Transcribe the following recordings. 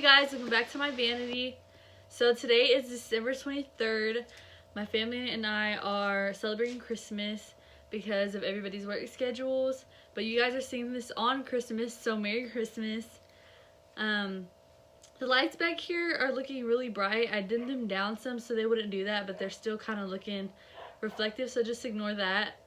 guys, welcome back to my vanity. So today is December 23rd. My family and I are celebrating Christmas because of everybody's work schedules. But you guys are seeing this on Christmas, so Merry Christmas. The lights back here are looking really bright. I dimmed them down some so they wouldn't do that, but they're still kind of looking reflective, so just ignore that.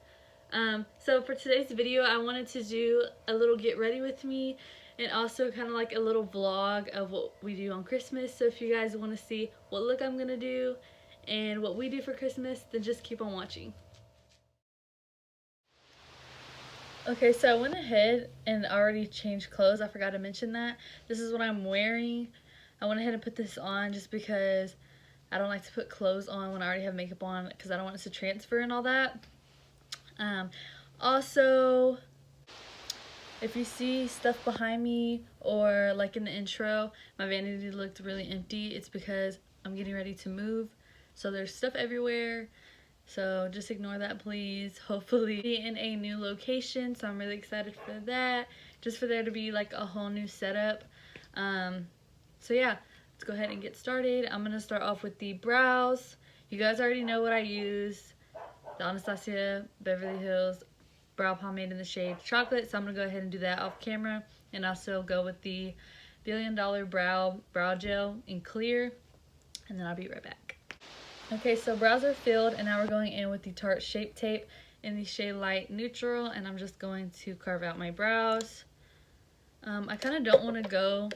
So for today's video, I wanted to do a little get ready with me and also kind of like a little vlog of what we do on Christmas. So if you guys want to see what look I'm gonna do and what we do for Christmas, then just keep on watching. Okay, so I went ahead and already changed clothes. I forgot to mention that. This is what I'm wearing. I went ahead and put this on just because I don't like to put clothes on when I already have makeup on because I don't want it to transfer and all that. Also, if you see stuff behind me or like in the intro, my vanity looked really empty. It's because I'm getting ready to move, so there's stuff everywhere. So just ignore that, please. Hopefully be in a new location, so I'm really excited for that. Just for there to be like a whole new setup. So yeah, let's go ahead and get started. I'm gonna start off with the brows. You guys already know what I use. The Anastasia Beverly Hills brow pomade in the shade chocolate, so I'm gonna go ahead and do that off camera, and also go with the $1 Billion brow gel in clear, and then I'll be right back. Okay, so brows are filled, and now we're going in with the Tarte Shape Tape in the shade light neutral, and I'm just going to carve out my brows. I kind of don't want to go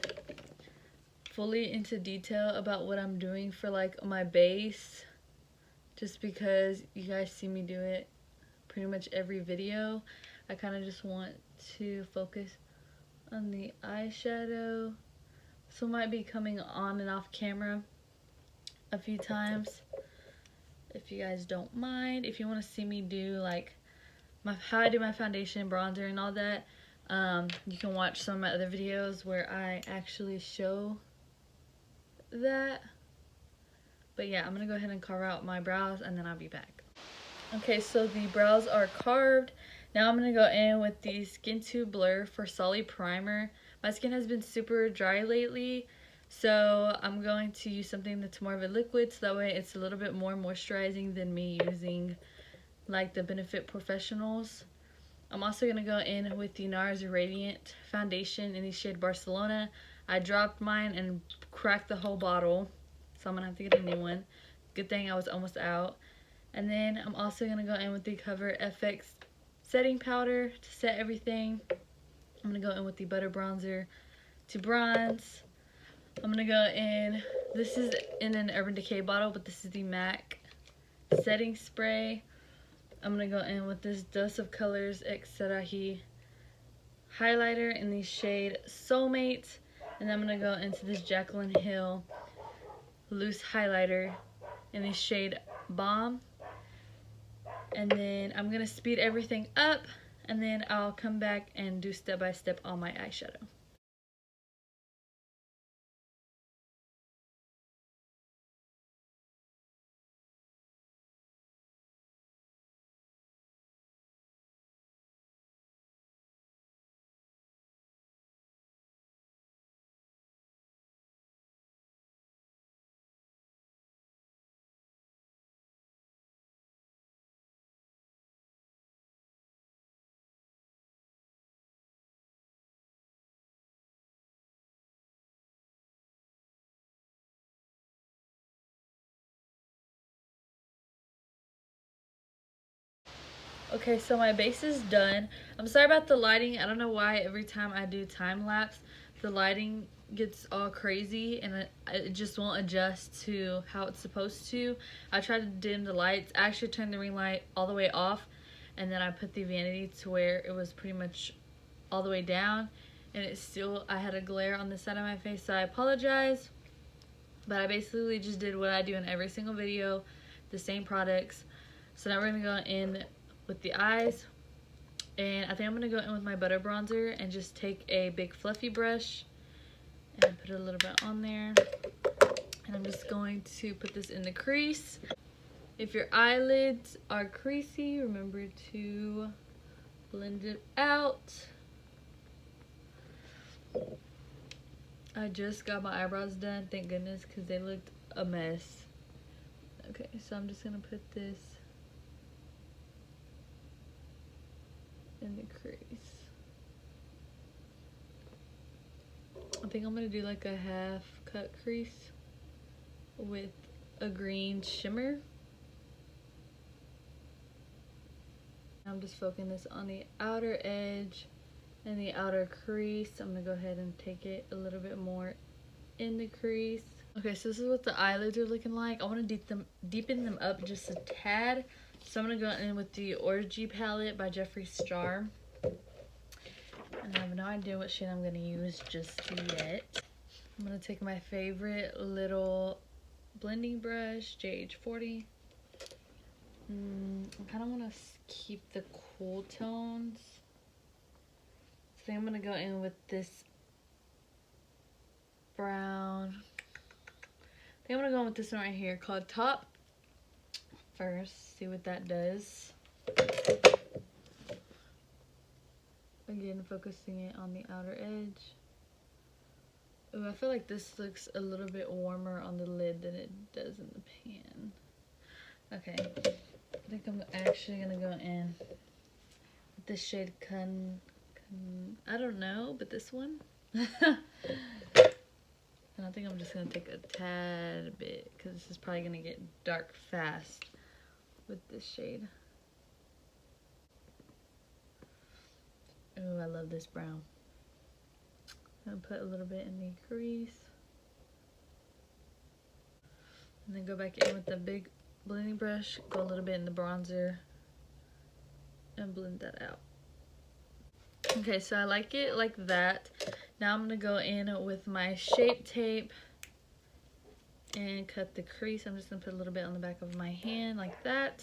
fully into detail about what I'm doing for like my base, just because you guys see me do it pretty much every video. I kind of just want to focus on the eyeshadow, so I might be coming on and off camera a few times if you guys don't mind. If you want to see me do like how I do my foundation, bronzer, and all that, you can watch some of my other videos where I actually show that. But yeah, I'm gonna go ahead and carve out my brows, and then I'll be back. Okay, so the brows are carved. Now I'm going to go in with the Skin Tube Blur for Solid Primer. My skin has been super dry lately, so I'm going to use something that's more of a liquid, so that way it's a little bit more moisturizing than me using like the Benefit Professionals. I'm also going to go in with the NARS Radiant Foundation in the shade Barcelona. I dropped mine and cracked the whole bottle, so I'm going to have to get a new one. Good thing I was almost out. And then I'm also going to go in with the Cover FX setting powder to set everything. I'm going to go in with the Butter Bronzer to bronze. I'm going to go in, this is in an Urban Decay bottle, but this is the MAC setting spray. I'm going to go in with this Dose of Colors X Sarahi highlighter in the shade Soulmate. And then I'm going to go into this Jaclyn Hill loose highlighter in the shade Bomb. And then I'm going to speed everything up, and then I'll come back and do step by step on my eyeshadow. Okay, so my base is done. I'm sorry about the lighting. I don't know why every time I do time lapse, the lighting gets all crazy and it just won't adjust to how it's supposed to. I tried to dim the lights. I actually turned the ring light all the way off, and then I put the vanity to where it was pretty much all the way down, and it still, I had a glare on the side of my face, so I apologize. But I basically just did what I do in every single video, the same products. So now we're going to go in with the eyes, and I think I'm going to go in with my butter bronzer and just take a big fluffy brush and put a little bit on there, and I'm just going to put this in the crease. If your eyelids are creasy, remember to blend it out. I just got my eyebrows done, thank goodness, because they looked a mess. Okay, so I'm just gonna put this in the crease. I think I'm gonna do like a half cut crease with a green shimmer. I'm just focusing this on the outer edge and the outer crease. I'm gonna go ahead and take it a little bit more in the crease. Okay, so this is what the eyelids are looking like. I want to deepen them up just a tad. So I'm gonna go in with the Orgy palette by Jeffree Star. And I have no idea what shade I'm gonna use just yet. I'm gonna take my favorite little blending brush, JH40. I kind of want to keep the cool tones. So I'm gonna go in with this brown. I think I'm gonna go in with this one right here called Top first. See what that does. Again, focusing it on the outer edge. Ooh, I feel like this looks a little bit warmer on the lid than it does in the pan. Okay, I think I'm actually gonna go in with this shade I don't know, but this one. And I think I'm just gonna take a tad bit because this is probably gonna get dark fast with this shade. Ooh, I love this brown. I'm gonna put a little bit in the crease. And then go back in with the big blending brush, go a little bit in the bronzer, and blend that out. Okay, so I like it like that. Now I'm gonna go in with my Shape Tape and cut the crease. I'm just gonna put a little bit on the back of my hand like that.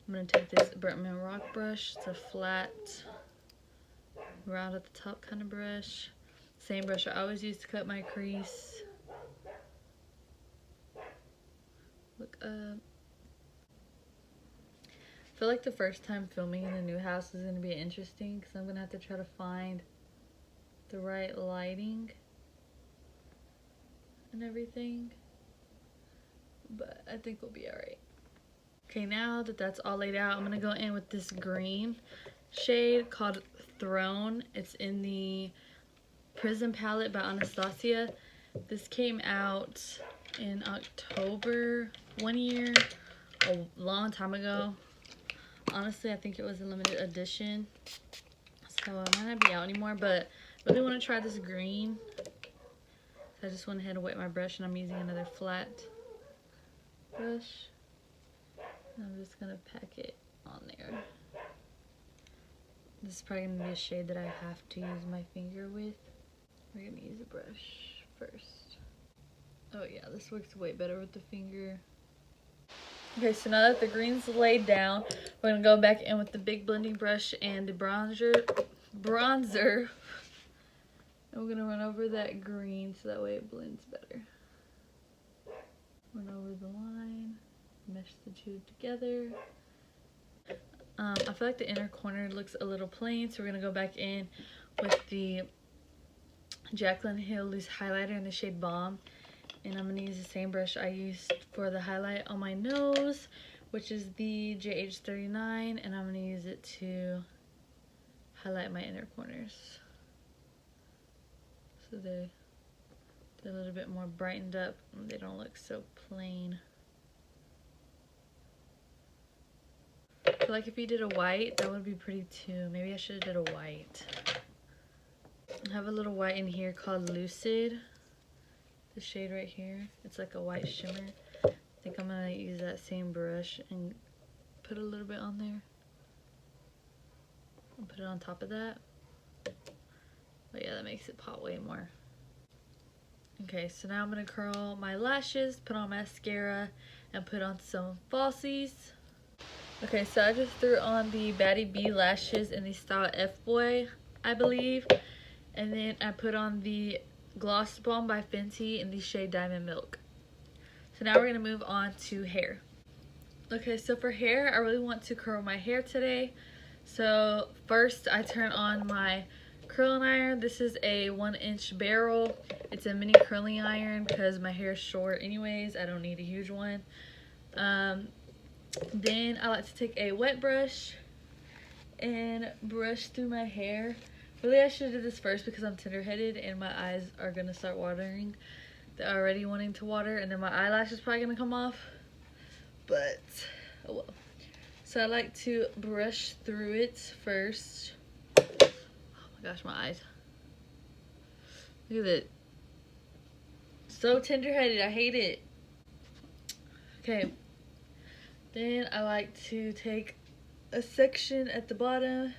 I'm gonna take this Grwm rock brush. It's a flat, round at the top kind of brush. Same brush I always use to cut my crease. Look up. I feel like the first time filming in a new house is going to be interesting because I'm going to have to try to find the right lighting and everything. But I think we'll be alright. Okay, now that that's all laid out, I'm going to go in with this green shade called Throne. It's in the Prism palette by Anastasia. This came out in October one year, a long time ago. Honestly, I think it was a limited edition, so it might not be out anymore, but I really want to try this green. So I just went ahead and wet my brush, and I'm using another flat brush. And I'm just going to pack it on there. This is probably going to be a shade that I have to use my finger with. We're going to use a brush first. Oh yeah, this works way better with the finger. Okay, so now that the green's laid down, we're going to go back in with the big blending brush and the bronzer. And we're going to run over that green so that way it blends better. Run over the line, mesh the two together. I feel like the inner corner looks a little plain, so we're going to go back in with the Jaclyn Hill Loose Highlighter in the shade Balm. And I'm going to use the same brush I used for the highlight on my nose, which is the JH39, and I'm going to use it to highlight my inner corners. So they're a little bit more brightened up and they don't look so plain. I feel like if you did a white, that would be pretty too. Maybe I should have did a white. I have a little white in here called Lucid. The shade right here, it's like a white shimmer. I think I'm gonna use that same brush and put a little bit on there. I'll put it on top of that. But yeah, that makes it pop way more. Okay, so now I'm gonna curl my lashes, put on mascara, and put on some falsies. Okay, so I just threw on the Baddie B lashes in the style F-Boy, I believe. And then I put on the Gloss Bomb by Fenty in the shade Diamond Milk. So now we're going to move on to hair. Okay, so for hair, I really want to curl my hair today. So first I turn on my curling iron. This is a 1-inch barrel. It's a mini curling iron because my hair is short anyways. I don't need a huge one. Then I like to take a wet brush and brush through my hair. Really, I should have did this first because I'm tender-headed and my eyes are going to start watering. They're already wanting to water, and then my eyelash is probably going to come off. But, oh well. So I like to brush through it first. Oh my gosh, my eyes. Look at it. So tender-headed. I hate it. Okay. Then I like to take a section at the bottom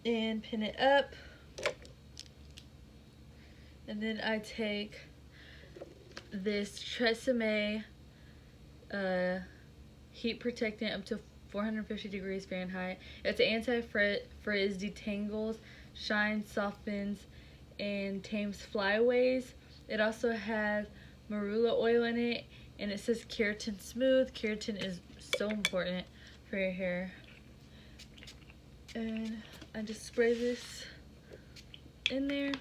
and pin it up. And then I take this Tresemme heat protectant up to 450 degrees Fahrenheit. It's anti-frizz, detangles, shines, softens, and tames flyaways. It also has marula oil in it, and it says keratin smooth. Keratin is so important for your hair. And I just spray this in there.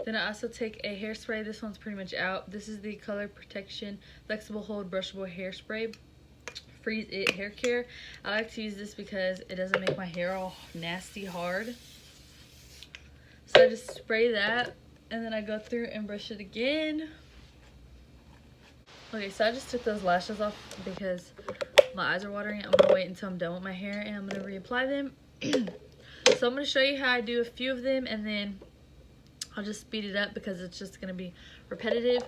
Then I also take a hairspray. This one's pretty much out. This is the Color Protection Flexible Hold Brushable Hairspray. Freeze It Hair Care. I like to use this because it doesn't make my hair all nasty hard. So I just spray that, and then I go through and brush it again. Okay, so I just took those lashes off because my eyes are watering. I'm going to wait until I'm done with my hair, and I'm going to reapply them. So I'm going to show you how I do a few of them, and then I'll just speed it up because it's just going to be repetitive.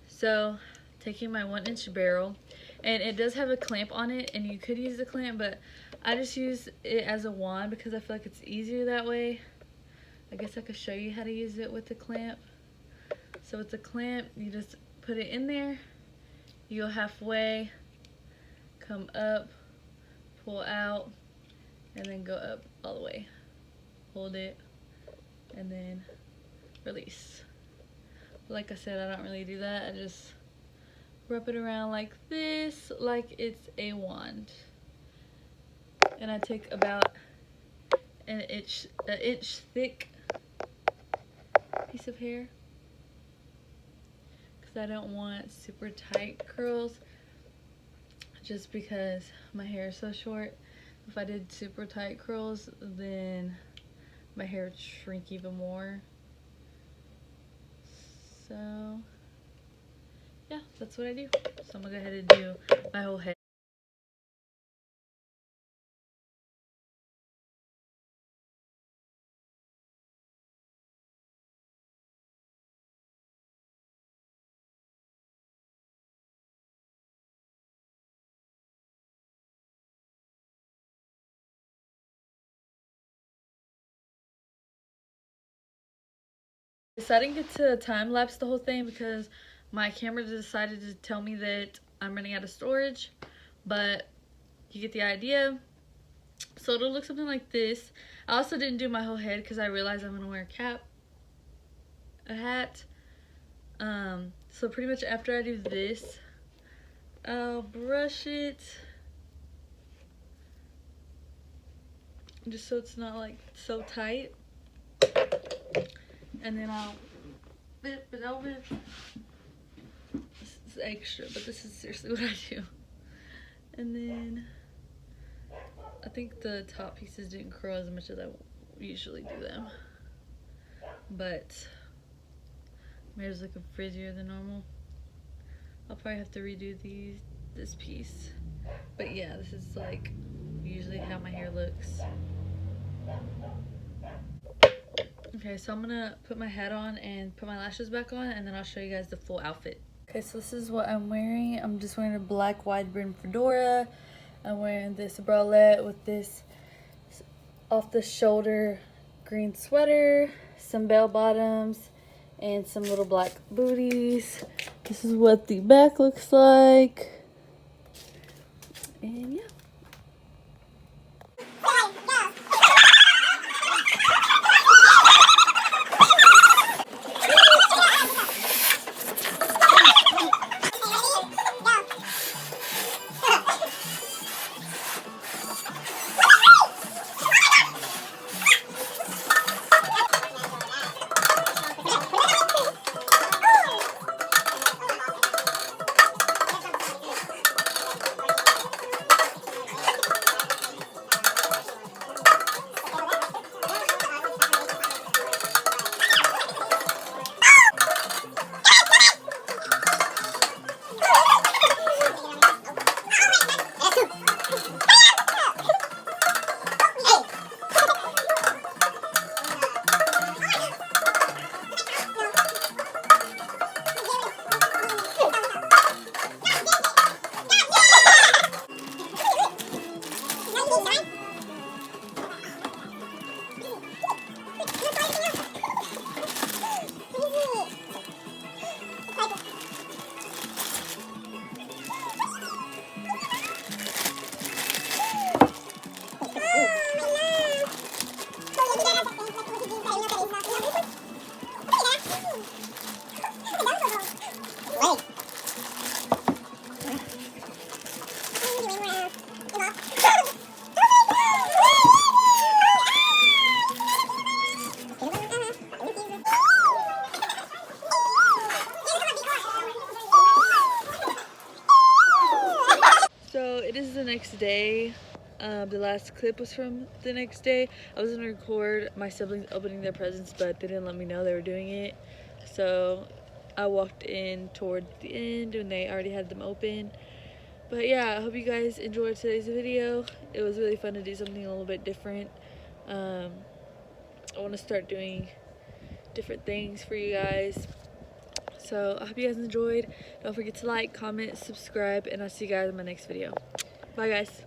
So, taking my 1-inch barrel, and it does have a clamp on it, and you could use the clamp, but I just use it as a wand because I feel like it's easier that way. I guess I could show you how to use it with the clamp. So with the clamp, you just put it in there, you go halfway, come up, pull out, and then go up all the way. Hold it, and then release. Like I said, I don't really do that. I just wrap it around like this, like it's a wand. And I take about an inch thick piece of hair because I don't want super tight curls, just because my hair is so short. If I did super tight curls, then my hair would shrink even more. So yeah, that's what I do. So I'm gonna go ahead and do my whole head. So I didn't get to time lapse the whole thing because my camera decided to tell me that I'm running out of storage, but you get the idea. So it'll look something like this. I also didn't do my whole head because I realized I'm gonna wear a hat. So pretty much after I do this, I'll brush it just so it's not like so tight, and then I'll flip it over. This is extra, but this is seriously what I do. And then I think the top pieces didn't curl as much as I usually do them, but my hair's looking frizzier than normal. I'll probably have to redo this piece, but yeah, this is like usually how my hair looks. Okay, so I'm gonna put my hat on and put my lashes back on, and then I'll show you guys the full outfit. Okay, so this is what I'm wearing. I'm just wearing a black wide brim fedora. I'm wearing this bralette with this off the shoulder green sweater, some bell bottoms, and some little black booties. This is what the back looks like. And yeah. next day. The last clip was from the next day. I was gonna record my siblings opening their presents, but they didn't let me know they were doing it. So I walked in towards the end and they already had them open. But yeah, I hope you guys enjoyed today's video. It was really fun to do something a little bit different. I want to start doing different things for you guys. So I hope you guys enjoyed. Don't forget to like, comment, subscribe, and I'll see you guys in my next video. Bye guys.